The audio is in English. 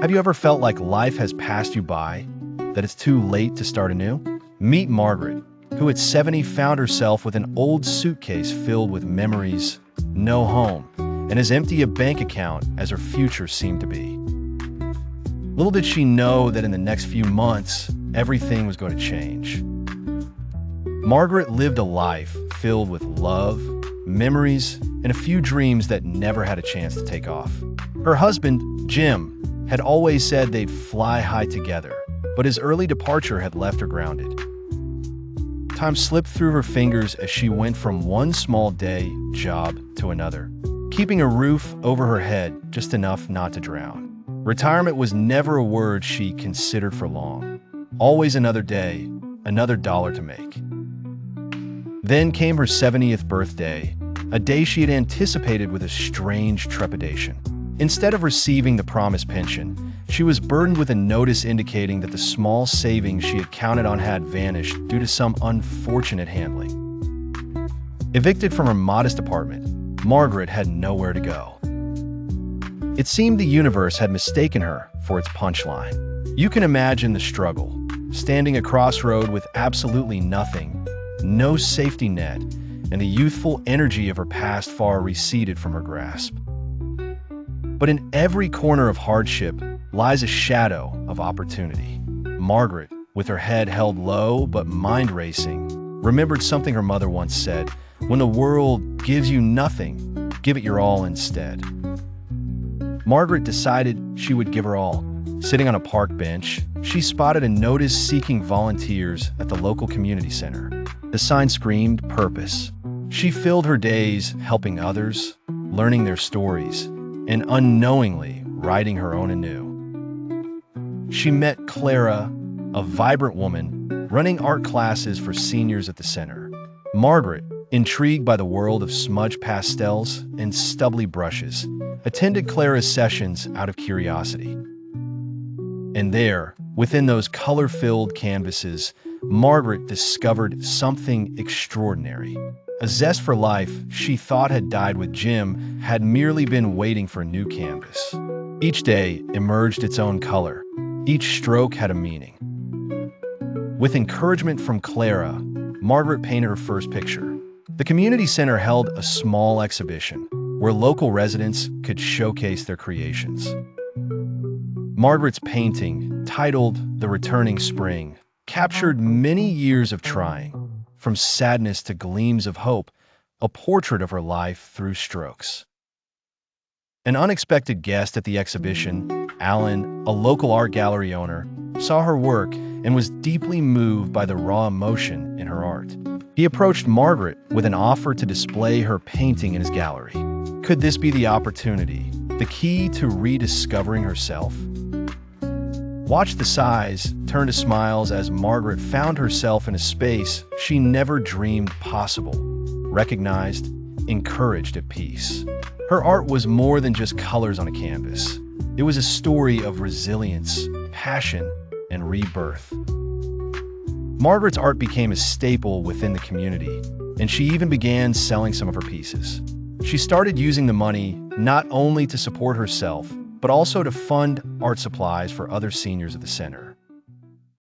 Have you ever felt like life has passed you by, that it's too late to start anew? Meet Margaret, who at 70 found herself with an old suitcase filled with memories, no home, and as empty a bank account as her future seemed to be. Little did she know that in the next few months, everything was going to change. Margaret lived a life filled with love, memories, and a few dreams that never had a chance to take off. Her husband, Jim, had always said they'd fly high together, but his early departure had left her grounded. Time slipped through her fingers as she went from one small day job to another, keeping a roof over her head just enough not to drown. Retirement was never a word she considered for long. Always another day, another dollar to make. Then came her 70th birthday, a day she had anticipated with a strange trepidation. Instead of receiving the promised pension, she was burdened with a notice indicating that the small savings she had counted on had vanished due to some unfortunate handling. Evicted from her modest apartment, Margaret had nowhere to go. It seemed the universe had mistaken her for its punchline. You can imagine the struggle, standing a crossroad with absolutely nothing, no safety net, and the youthful energy of her past far receded from her grasp. But in every corner of hardship lies a shadow of opportunity. Margaret, with her head held low but mind racing, remembered something her mother once said: "When the world gives you nothing, give it your all instead." Margaret decided she would give her all. Sitting on a park bench, she spotted a notice seeking volunteers at the local community center. The sign screamed purpose. She filled her days helping others, learning their stories, and unknowingly writing her own anew. She met Clara, a vibrant woman running art classes for seniors at the center. Margaret, intrigued by the world of smudge pastels and stubbly brushes, attended Clara's sessions out of curiosity. And there, within those color-filled canvases, Margaret discovered something extraordinary. A zest for life she thought had died with Jim had merely been waiting for a new canvas. Each day emerged its own color. Each stroke had a meaning. With encouragement from Clara, Margaret painted her first picture. The community center held a small exhibition where local residents could showcase their creations. Margaret's painting, titled "The Returning Spring," captured many years of trying, from sadness to gleams of hope, a portrait of her life through strokes. An unexpected guest at the exhibition, Alan, a local art gallery owner, saw her work and was deeply moved by the raw emotion in her art. He approached Margaret with an offer to display her painting in his gallery. Could this be the opportunity, the key to rediscovering herself? Watch the sighs turn to smiles as Margaret found herself in a space she never dreamed possible, recognized, encouraged at peace. Her art was more than just colors on a canvas. It was a story of resilience, passion, and rebirth. Margaret's art became a staple within the community, and she even began selling some of her pieces. She started using the money not only to support herself, but also to fund art supplies for other seniors at the center.